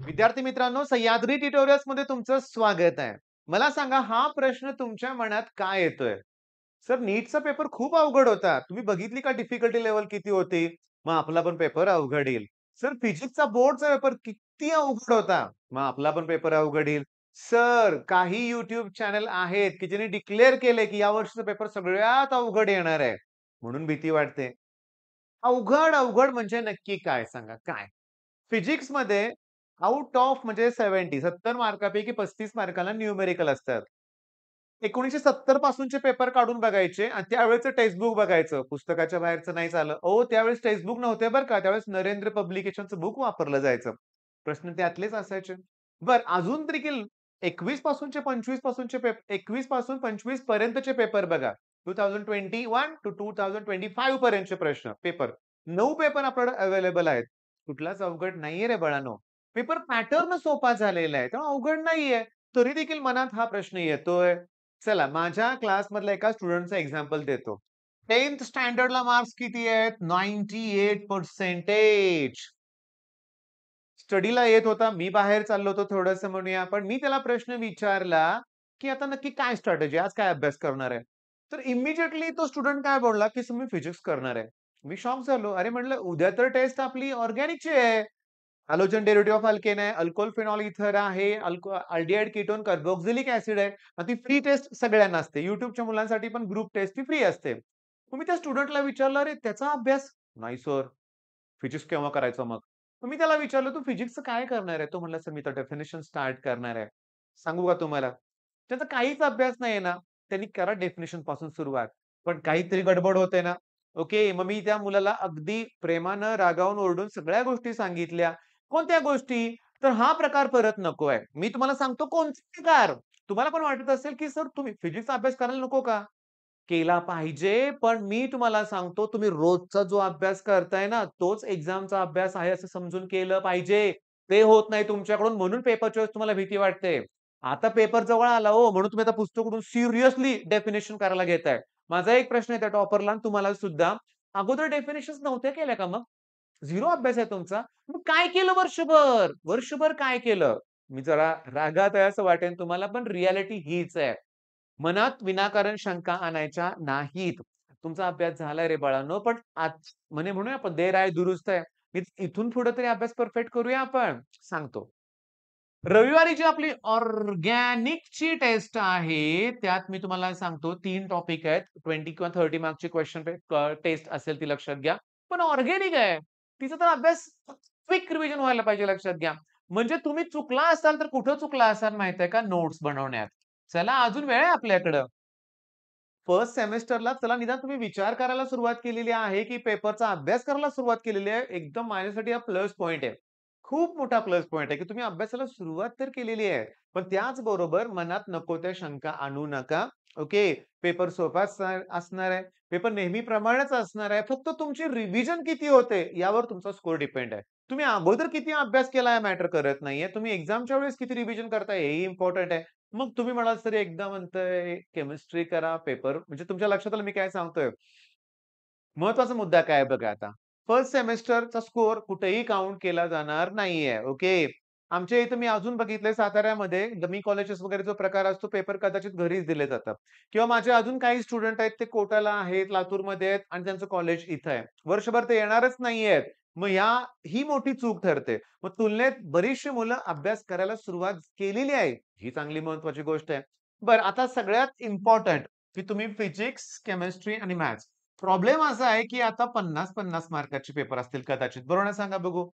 विद्यार्थी मित्रांनो, सह्याद्री ट्युटोरियल्स मध्ये तुमचं स्वागत आहे. मला सांगा, हा प्रश्न तुमच्या मनात का येतोय? सर, नीटचा पेपर खूप अवघड होता. तुम्ही बघितली का डिफिकल्टी लेव्हल किती होती? मग आपला पण पेपर अवघड येईल. सर, फिजिक्सचा बोर्डचा पेपर किती अवघड होता. मग आपला पण पेपर अवघड येईल. सर, काही YouTube चॅनल आहेत, की ज्यांनी डिक्लेअर केलंय, की यावर्षीचा पेपर सगळ्यात अवघड येणार आहे. म्हणून भीती वाटते. अवघड म्हणजे नक्की काय सांगा, काय? फिजिक्समध्ये आउट ऑफ म्हणजे 70 मार्कापैकी 35 मार्काला न्यूमेरिकल असतात. 1970 पासूनचे पेपर काढून बघायचे आणि त्यावेळेचं टेक्स्टबुक बघायचं. पुस्तकाच्या बाहेरचं नाही चाललं. त्यावेळेस टेक्स्टबुक नव्हते बरं का. त्यावेळेस नरेंद्र पब्लिकेशनचं बुक वापरलं जायचं. प्रश्न त्यातलेच असायचे. बरं, अजून देखील 21 पासूनचे 25 पासूनचे 21 पासून 25 पर्यंतचे पेपर बघा. 2021 टू 2025 पर्यंतचे पेपर. 9 पेपर आपल्याकडे अवेलेबल आहेत. कुठलाच अवघड नाहीये रे बाळांनो. पेपर पॅटर्न सोपा झालेला आहे. तेव्हा अवघड नाहीये. तरी देखील मनात हा प्रश्न येतोय. चला, माझ्या क्लासमधल्या एका स्टुडंटचं एक्झाम्पल देतो. 10th स्टँडर्डला मार्क्स किती आहेत? 98% स्टडीला येत होता. मी बाहेर चाललो होतो थोडंसं म्हणूया. पण मी त्याला प्रश्न विचारला, की "आता नक्की काय स्ट्रॅटेजी? आज काय अभ्यास करणार आहे?" तर इमिडिएटली तो स्टुडंट काय बोलला, की "सर, मी फिजिक्स करणार आहे." मी शॉक झालो. अरे म्हटलं, "उद्या तर टेस्ट आपली ऑर्गॅनिकची आहे." हॅलोजन डेरिव्हेटिव्ह ऑफ अल्केन आहे, अल्कोहल फिनॉल इथर आहे, अल्डिहाइड कीटोन कार्बोक्सिलिक ॲसिड आहे. आणि ती फ्री टेस्ट सगळ्यांना असते. YouTubeच्या मुलांसाठी पण ग्रुप टेस्ट ती फ्री असते. मग मी त्या स्टुडंटला विचारलं, "अरे त्याचा अभ्यास?" "नाही सर." फिजिक्स केव्हा करायचं मग? मग मी त्याला विचारलं, "तू फिजिक्सचं काय करणार आहे?" तो म्हणला, "सर, मी तर डेफिनिशन स्टार्ट करणार आहे." सांगू का तुम्हाला? त्याचा काहीच अभ्यास नाहीये ना, त्यांनी करा डेफिनिशन पासून सुरुवात. पण काहीतरी गडबड होते ना. ओके, मग मी त्या मुलाला अगदी प्रेमानं, रागावून, ओरडून सगळ्या गोष्टी सांगितल्या. कोणत्या गोष्टी? तर हा प्रकार परत नकोय. मी तुम्हाला सांगतो कोणते प्रकार. तुम्हाला पण वाटत असेल, की सर तुम्ही फिजिक्सचा अभ्यास करायला नको का? केला पाहिजे, पण मी तुम्हाला सांगतो तुम्ही रोजचा जो अभ्यास करताय ना, तोच एक्झामचा अभ्यास आहे असं समजून केलं पाहिजे. ते होत नाही तुमच्याकडून म्हणून पेपरच्या वेळेस तुम्हाला भीती वाटते. आता पेपर जवळ आला हो, म्हणून तुम्ही आता पुस्तक उघडून सिरियसली डेफिनिशन करायला घेताय. माझा एक प्रश्न आहे त्या टॉपरला आणि तुम्हाला सुद्धा. अगोदर डेफिनिशन्स नव्हत्या केल्या का मग? झिरो अभ्यास आहे तुमचा. मग काय केलं वर्षभर? वर्षभर काय केलं? मी जरा रागात आहे असं वाटेल तुम्हाला, पण रिॲलिटी हीच आहे. मनात विनाकारण शंका आणायच्या नाहीत. तुमचा अभ्यास झालाय रे बाळांनो, पण आज म्हणे म्हणूया आपण देर आहे दुरुस्त आहे. इथून पुढे तरी अभ्यास परफेक्ट करूया आपण. सांगतो. रविवारी जी आपली ऑर्गॅनिकची टेस्ट आहे, त्यात मी तुम्हाला सांगतो 3 टॉपिक आहेत. 20 किंवा 30 मार्क्सची टेस्ट असेल ती लक्षात घ्या. पण ऑर्गॅनिक आहे. तिचा तर अभ्यास क्विक रिव्हिजन व्हायला पाहिजे लक्षात घ्या. म्हणजे तुम्ही चुकला असाल तर कुठं चुकला असाल माहिती का? नोट्स बनवण्यात. चला, अजून वेळ आहे आपल्याकडं. फर्स्ट सेमेस्टरला चला निदान तुम्ही विचार करायला सुरुवात केलेली आहे, की पेपरचा अभ्यास करायला सुरुवात केलेली आहे. एकदम माझ्यासाठी हा प्लस पॉइंट आहे. खूप मोठा प्लस पॉइंट आहे, की तुम्ही अभ्यासाला सुरुवात तर केलेली आहे. पण त्याचबरोबर मनात नको त्या शंका आणू नका. ओके. पेपर सोपा असणार आहे. पेपर नेहमीप्रमाणेच असणार आहे. फक्त तुमची रिव्हिजन किती होते यावर तुमचा स्कोर डिपेंड आहे. तुम्ही अगोदर किती अभ्यास केला मॅटर करत नाहीये. तुम्ही एक्झामच्या वेळेस किती रिव्हिजन करताय हेही इम्पोर्टंट आहे. मग तुम्ही म्हणाल, "सर एकदा म्हणतोय केमिस्ट्री करा पेपर." म्हणजे तुमच्या लक्षात आलं मी काय सांगतोय. महत्त्वाचा मुद्दा काय आहे बघा आता. फर्स्ट सेमेस्टरचा स्कोर कुठेही काउंट केला जाणार नाहीये. ओके. आमच्या इथं मी अजून बघितलंय साताऱ्यामध्ये डमी कॉलेजेस वगैरे जो प्रकार असतो पेपर कदाचित घरीच दिले जातात. किंवा माझे अजून काही स्टुडंट आहेत ते कोटाला आहेत, लातूरमध्ये आहेत आणि त्यांचं कॉलेज इथं आहे. वर्षभर ते येणारच नाहीयेत. मग ही मोठी चूक ठरते. मग तुलनेत बरीचशी मुलं अभ्यास करायला सुरुवात केलेली आहे. ही चांगली महत्त्वाची गोष्ट आहे. बरं, आता सगळ्यात इम्पोर्टंट की तुम्ही फिजिक्स, केमिस्ट्री आणि मॅथ्स प्रॉब्लेम असा आहे, की आता 50-50 मार्काचे पेपर असतील कदाचित. बरोबर ना सांगा बघू?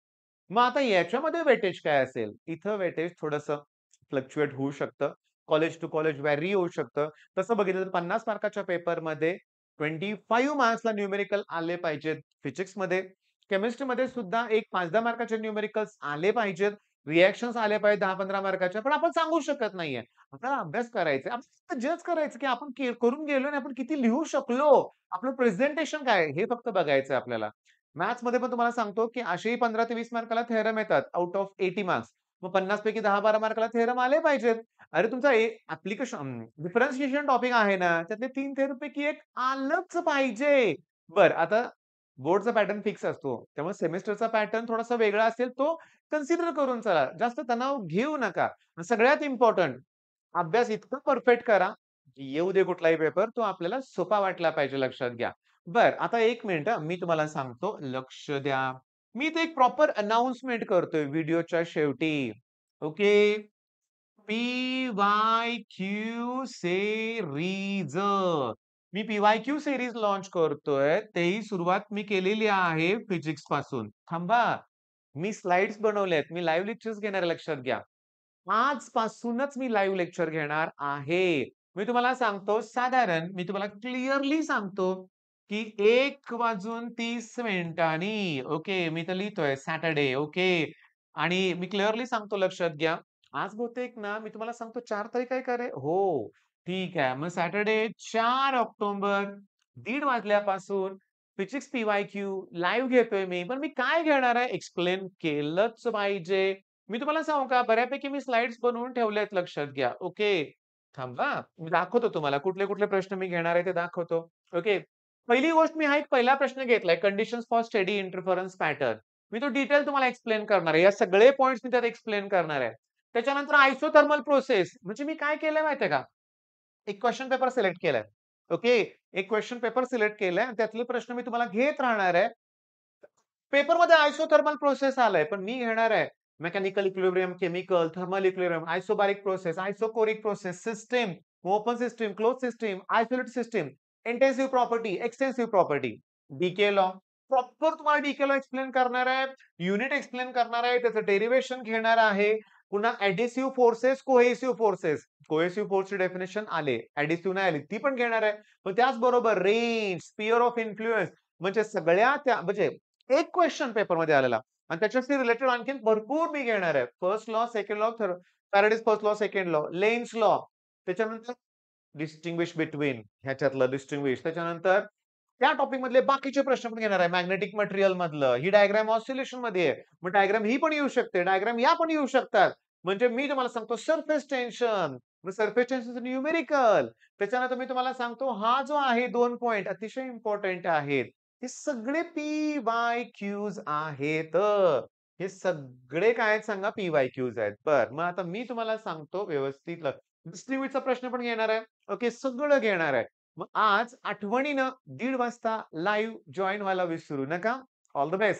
मग आता याच्यामध्ये वेटेज काय असेल? इथं वेटेज थोडंसं फ्लक्च्युएट होऊ शकतं. कॉलेज टू कॉलेज व्हॅरी होऊ शकतं. तसं बघितलं तर 50 मार्काच्या पेपरमध्ये 25 मार्क्सला न्यूमेरिकल आले पाहिजेत फिजिक्समध्ये. केमिस्ट्रीमध्ये सुद्धा एक 5-10 मार्काचे न्यूमेरिकल्स आले पाहिजेत. रिएक्शन्स आले पाहिजेत 10-15 मार्काच्या. पण आपण सांगू शकत नाहीये. आपल्याला अभ्यास करायचा आहे. आपल्याला जज करायचं, की आपण करून गेलो आणि आपण किती लिहू शकलो. आपलं प्रेझेंटेशन काय आहे हे फक्त बघायचंय आपल्याला. मॅथ्समध्ये पण तुम्हाला सांगतो, की असेही 15 ते 20 मार्काला थेरम येतात आउट ऑफ 80 मार्क्स. मग 50 पैकी 10-12 मार्काला थेरम आले पाहिजेत. अरे तुमचा डिफरन्शिएशन टॉपिक आहे ना, त्यातले 3 थेरमपैकी 1 आलंच पाहिजे. बरं, आता बोर्डचा पॅटर्न फिक्स असतो. त्यामुळे सेमेस्टरचा पॅटर्न थोडासा वेगळा असेल, तो कन्सिडर करून चला. जास्त तणाव घेऊ नका. आणि सगळ्यात इम्पोर्टंट अभ्यास इतका परफेक्ट करा, की येऊ दे कुठलाही पेपर, तो आपल्याला सोपा वाटला पाहिजे लक्षात घ्या. बरं, आता 1 मिनिट मी तुम्हाला सांगतो, लक्ष द्या. मी इथे एक प्रॉपर अनाउन्समेंट करतोय व्हिडिओच्या शेवटी. ओके. P Y Q series. मी पी-वाय-क्यू सीरीज लॉन्च करतोय. तेही सुरुवात मी केलेली आहे फिजिक्स पासून. थांबा. मी स्लाइड्स बनवल्यात. मी लाईव्ह लेक्चर्स घेणार आहे लक्षात घ्या. आजपासूनच मी लाईव्ह लेक्चर घेणार आहे. मी तुम्हाला सांगतो साधारण मी तुम्हाला क्लिअरली सांगतो, की 1:30 ओके. मी तर लिहितोय सॅटरडे. ओके. आणि मी क्लिअरली सांगतो लक्षात घ्या. आज बहुतेक ना मी तुम्हाला सांगतो 4 तारीख आहे का रे? हो. ठीक आहे. मग सॅटरडे 4 ऑक्टोबर 1:30 वाजल्यापासून फिजिक्स पी-वाय-क्यू लाईव्ह घेतोय मी. पण मी काय घेणार आहे एक्सप्लेन केलंच पाहिजे. मी तुम्हाला सांगू का बऱ्यापैकी मी स्लाइड्स बनवून ठेवल्यात लक्षात घ्या. ओके. थांबा. मी दाखवतो तुम्हाला कुठले-कुठले प्रश्न मी घेणार आहे ते दाखवतो. ओके. पहिली गोष्ट मी हा एक पहिला प्रश्न घेतलाय conditions for steady interference pattern. मी तो डिटेल तुम्हाला एक्सप्लेन करणार आहे. या सगळे पॉइंट्स मी त्यात एक्सप्लेन करणार आहे. त्याच्यानंतर आयसोथर्मल प्रोसेस म्हणजे मी काय केलंय माहितीये का? एक क्वेशन पेपर सिलेक्ट केलाय. ओके. एक क्वेशन पेपर सिलेक्ट केलाय आणि त्यातले प्रश्न मी तुम्हाला घेत राहणार आहे. पेपरमध्ये आयसोथर्मल प्रोसेस आलाय, पण मी घेणार आहे mechanical equilibrium, chemical, thermal equilibrium, isobaric process, isochoric process, system, open system, close system, isolated system, intensive property, extensive property, DK law. Proper तुम्हाला डीके लॉ एक्सप्लेन करणार आहे, युनिट एक्सप्लेन करणार आहे, त्याचं डेरिव्हेशन घेणार आहे. पुन्हा एडिसिव्ह फोर्सेस, कोहेसिव्ह फोर्सेस. कोहेसिव्ह फोर्सची डेफिनेशन आले, एडिसिव्ह नाही आली, ती पण घेणार आहे. पण त्याचबरोबर रेंज, स्फिअर ऑफ इन्फ्लुअन्स म्हणजे सगळ्या त्या म्हणजे एक क्वेश्चन पेपरमध्ये आलेला आणि त्याच्याशी रिलेटेड आणखीन भरपूर मी घेणार आहे. First law, second law, Faraday's first law, second law, Lenz law, त्याच्यानंतर डिस्टिंग्विश बिटवीन ह्याच्यातलं डिस्टिंग्विश. त्याच्यानंतर त्या टॉपिक मधले बाकीचे प्रश्न पण घेणार आहे. मॅग्नेटिक मटेरियल मधलं. ही डायग्राम ऑसिलेशन मध्ये आहे. मग डायग्राम ही पण येऊ शकते. डायग्राम या पण येऊ शकतात. म्हणजे मी तुम्हाला सांगतो सरफेस टेन्शन. मग सरफेस टेन्शनचं न्यूमेरिकल. त्याच्यानंतर मी तुम्हाला सांगतो हा जो आहे 2 पॉइंट अतिशय इम्पोर्टंट आहेत. हे सगळे पी-वाय-क्यूज आहेत. हे सगळे काय आहेत सांगा? पी-वाय-क्यूज आहेत. बरं. मग आता मी तुम्हाला सांगतो व्यवस्थित डिस्ट्रिब्यूटचा प्रश्न पण घेणार आहे. ओके. सगळं घेणार आहे. मग आज आठवणीनं 1:30 वाजता लाईव्ह जॉइन व्हायला विसरू नका. All the best.